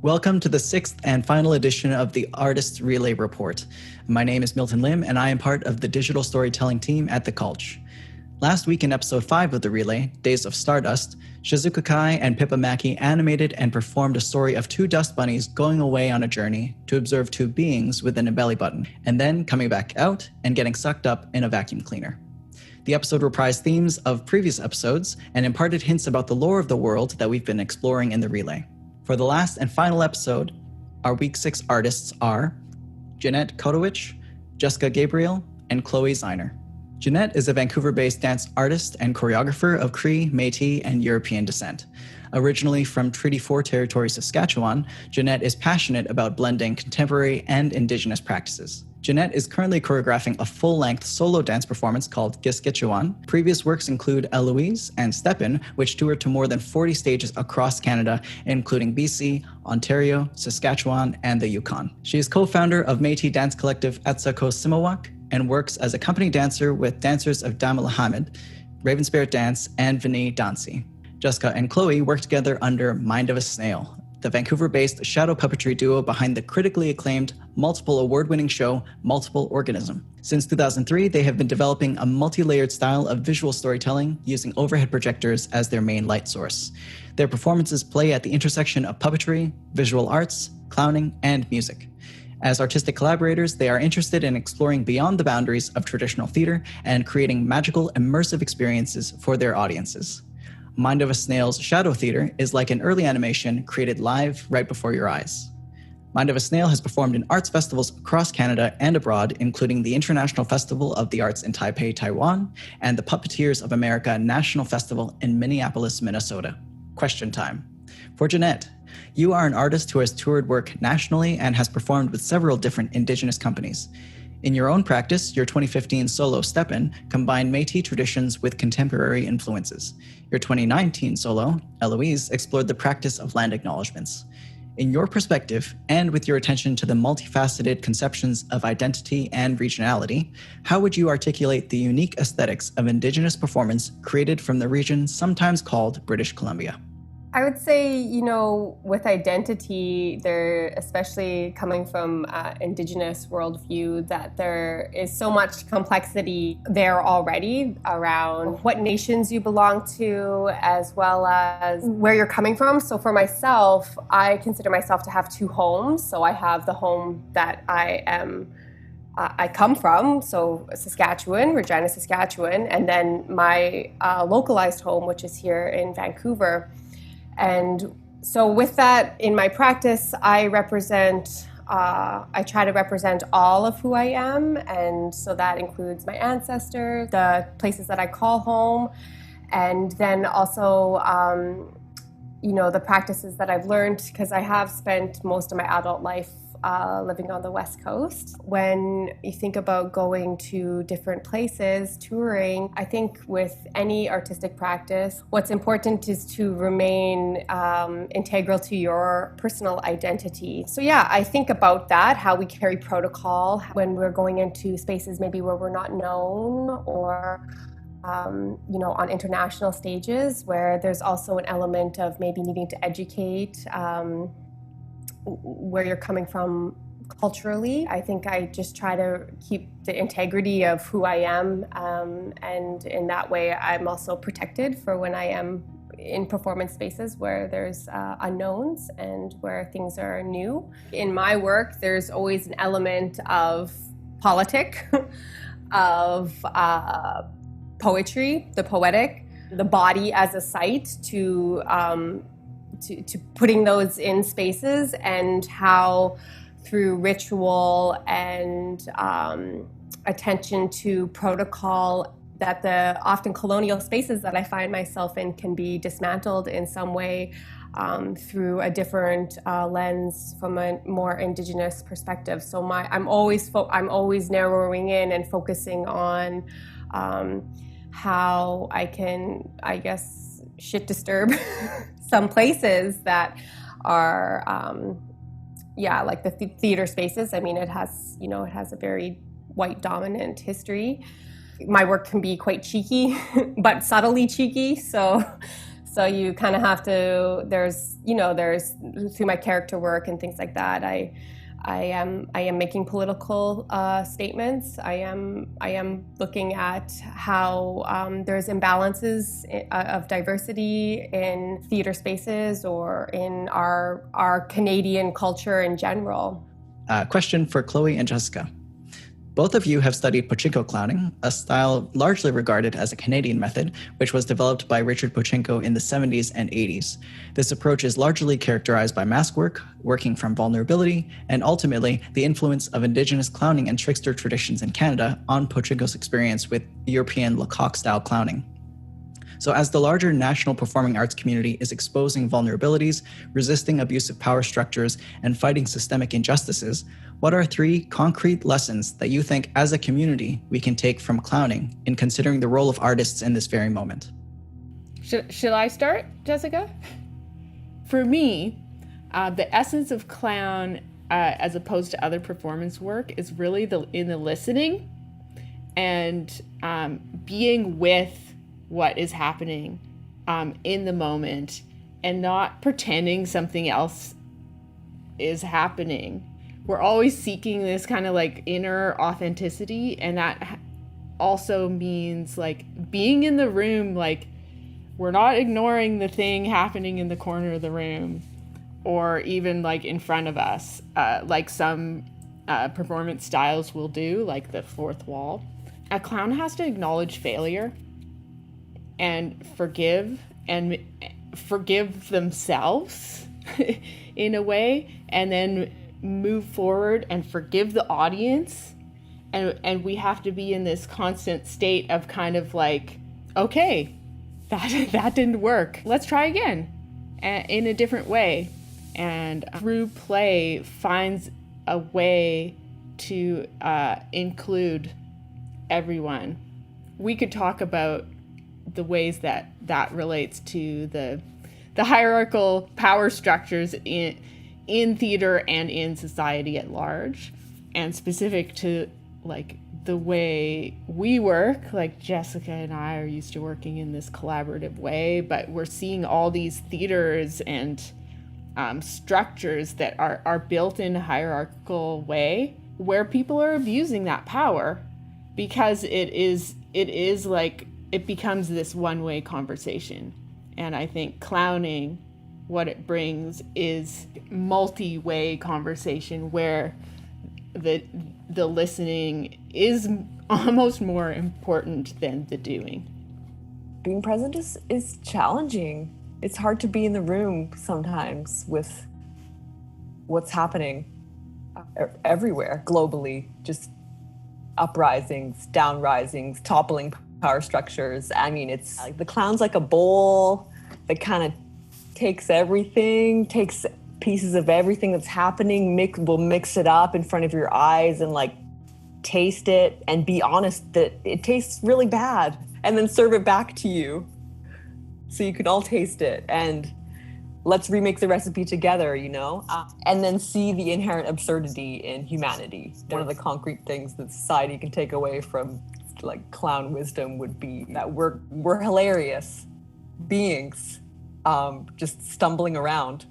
Welcome to the sixth and final edition of the Artists Relay Report. My name is Milton Lim, and I am part of the digital storytelling team at The Cultch. Last week in episode 5 of the Relay, Days of Stardust, Shizuka Kai and Pippa Maki animated and performed a story of two dust bunnies going away on a journey to observe two beings within a belly button, and then coming back out and getting sucked up in a vacuum cleaner. The episode reprised themes of previous episodes and imparted hints about the lore of the world that we've been exploring in the Relay. For the last and final episode, our Week 6 artists are Jeanette Kotowich, Jessica Gabriel, and Chloe Ziner. Jeanette is a Vancouver-based dance artist and choreographer of Cree, Métis, and European descent. Originally from Treaty 4 territory, Saskatchewan, Jeanette is passionate about blending contemporary and Indigenous practices. Jeanette is currently choreographing a full-length solo dance performance called Giskitchewan. Previous works include Eloise and Steppen, which toured to more than 40 stages across Canada, including BC, Ontario, Saskatchewan, and the Yukon. She is co-founder of Métis dance collective Atsako Simawak and works as a company dancer with dancers of Damala Hamid, Raven Spirit Dance, and Vinny Dancy. Jessica and Chloe work together under Mind of a Snail, the Vancouver-based shadow puppetry duo behind the critically acclaimed, multiple award-winning show, Multiple Organism. Since 2003, they have been developing a multi-layered style of visual storytelling using overhead projectors as their main light source. Their performances play at the intersection of puppetry, visual arts, clowning, and music. As artistic collaborators, they are interested in exploring beyond the boundaries of traditional theater and creating magical, immersive experiences for their audiences. Mind of a Snail's shadow theater is like an early animation created live right before your eyes. Mind of a Snail has performed in arts festivals across Canada and abroad, including the International Festival of the Arts in Taipei, Taiwan, and the Puppeteers of America National Festival in Minneapolis, Minnesota. Question time. For Jeanette, you are an artist who has toured work nationally and has performed with several different Indigenous companies. In your own practice, your 2015 solo Steppen combined Métis traditions with contemporary influences. Your 2019 solo, Eloise, explored the practice of land acknowledgements. In your perspective, and with your attention to the multifaceted conceptions of identity and regionality, how would you articulate the unique aesthetics of Indigenous performance created from the region sometimes called British Columbia? I would say, with identity, there, especially coming from Indigenous worldview, that there is so much complexity there already around what nations you belong to, as well as where you're coming from. So for myself, I consider myself to have two homes. So I have the home that I come from, so Saskatchewan, Regina, Saskatchewan, and then my localized home, which is here in Vancouver. And so with that, in my practice, I try to represent all of who I am. And so that includes my ancestors, the places that I call home, and then also, the practices that I've learned, because I have spent most of my adult life living on the West Coast. When you think about going to different places, touring, I think with any artistic practice, what's important is to remain integral to your personal identity. So yeah, I think about that, how we carry protocol when we're going into spaces maybe where we're not known, or on international stages where there's also an element of maybe needing to educate where you're coming from culturally. I think I just try to keep the integrity of who I am, and in that way I'm also protected for when I am in performance spaces where there's unknowns and where things are new. In my work, there's always an element of politic, of poetry, the poetic, the body as a site to putting those in spaces, and how through ritual and attention to protocol that the often colonial spaces that I find myself in can be dismantled in some way through a different lens from a more Indigenous perspective. So I'm always narrowing in and focusing on how I can, shit disturb some places that are, like the theater spaces. I mean, it has a very white dominant history. My work can be quite cheeky, but subtly cheeky. So So you kind of have to, there's through my character work and things like that, I am making political statements. I am looking at how there's imbalances of diversity in theater spaces or in our Canadian culture in general. Question for Chloe and Jessica. Both of you have studied Pachinko clowning, a style largely regarded as a Canadian method, which was developed by Richard Pachinko in the 70s and 80s. This approach is largely characterized by mask work, working from vulnerability, and ultimately the influence of Indigenous clowning and trickster traditions in Canada on Pachinko's experience with European Lecoq-style clowning. So as the larger national performing arts community is exposing vulnerabilities, resisting abusive power structures, and fighting systemic injustices, what are 3 concrete lessons that you think as a community we can take from clowning in considering the role of artists in this very moment? Shall I start, Jessica? For me, the essence of clown, as opposed to other performance work, is really in the listening and being with what is happening in the moment and not pretending something else is happening. We're always seeking this kind of like inner authenticity, and that also means like being in the room, like we're not ignoring the thing happening in the corner of the room or even like in front of us, like some performance styles will do, like the fourth wall. A clown has to acknowledge failure and forgive themselves in a way, and then move forward and forgive the audience. And we have to be in this constant state of kind of like, okay, that didn't work. Let's try again in a different way. And through play finds a way to include everyone. We could talk about the ways that relates to the hierarchical power structures in theater and in society at large, and specific to like the way we work. Like Jessica and I are used to working in this collaborative way, but we're seeing all these theaters and structures that are built in a hierarchical way where people are abusing that power because it is like it becomes this one-way conversation. And I think clowning, what it brings is multi-way conversation where the listening is almost more important than the doing. Being present is challenging. It's hard to be in the room sometimes with what's happening everywhere globally, just uprisings, downrisings, toppling power structures. I mean, it's like the clown's like a bowl that kind of takes pieces of everything that's happening, will mix it up in front of your eyes and like taste it and be honest that it tastes really bad, and then serve it back to you so you can all taste it, and let's remake the recipe together, and then see the inherent absurdity in humanity. One of the concrete things that society can take away from like clown wisdom would be that we're hilarious beings, just stumbling around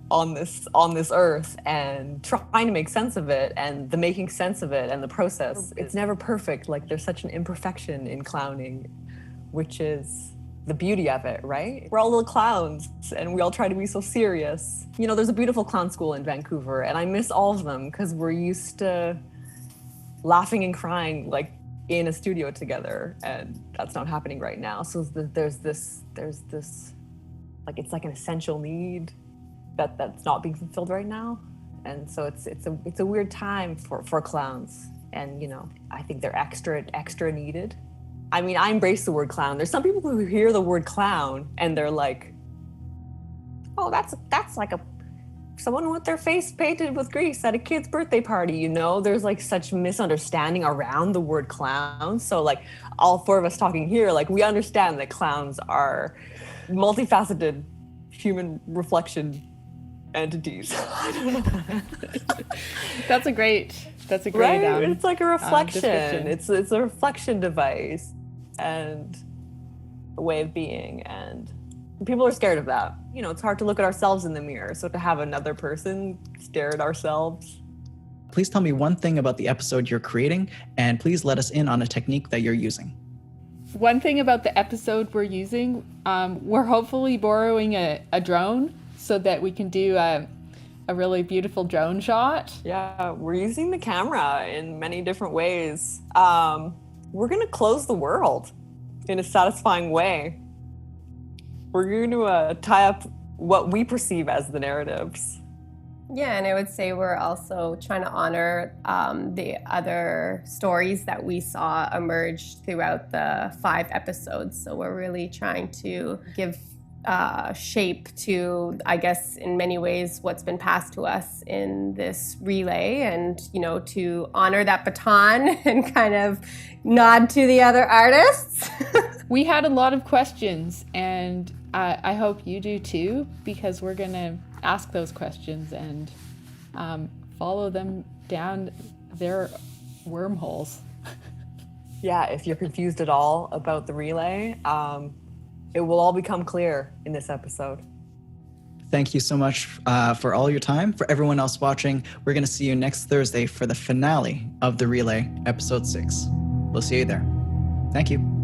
on this earth and trying to make sense of it, and the making sense of it and the process. It's never perfect. Like there's such an imperfection in clowning, which is the beauty of it, right? We're all little clowns and we all try to be so serious. There's a beautiful clown school in Vancouver, and I miss all of them because we're used to laughing and crying like in a studio together, and that's not happening right now. So there's this like it's like an essential need that's not being fulfilled right now, and so it's a weird time for clowns, and I think they're extra needed. I mean, I embrace the word clown. There's some people who hear the word clown and they're like, oh, that's like someone with their face painted with grease at a kid's birthday party. There's like such misunderstanding around the word clown. So like all 4 of us talking here, like we understand that clowns are multifaceted human reflection entities. I don't know. That's a great right? It's like a reflection. Description. It's a reflection device and a way of being, and People are scared of that. You know, it's hard to look at ourselves in the mirror. So to have another person stare at ourselves. Please tell me one thing about the episode you're creating, and please let us in on a technique that you're using. One thing about the episode we're using, we're hopefully borrowing a drone so that we can do a really beautiful drone shot. Yeah, we're using the camera in many different ways. We're going to close the world in a satisfying way. We're going to tie up what we perceive as the narratives. Yeah, and I would say we're also trying to honor the other stories that we saw emerge throughout the 5 episodes. So we're really trying to give shape to, I guess, in many ways, what's been passed to us in this relay, and, you know, to honor that baton and kind of nod to the other artists. We had a lot of questions, and I hope you do too, because we're going to ask those questions and follow them down their wormholes. Yeah, if you're confused at all about the relay, it will all become clear in this episode. Thank you so much for all your time. For everyone else watching, we're going to see you next Thursday for the finale of The Relay, Episode 6. We'll see you there. Thank you.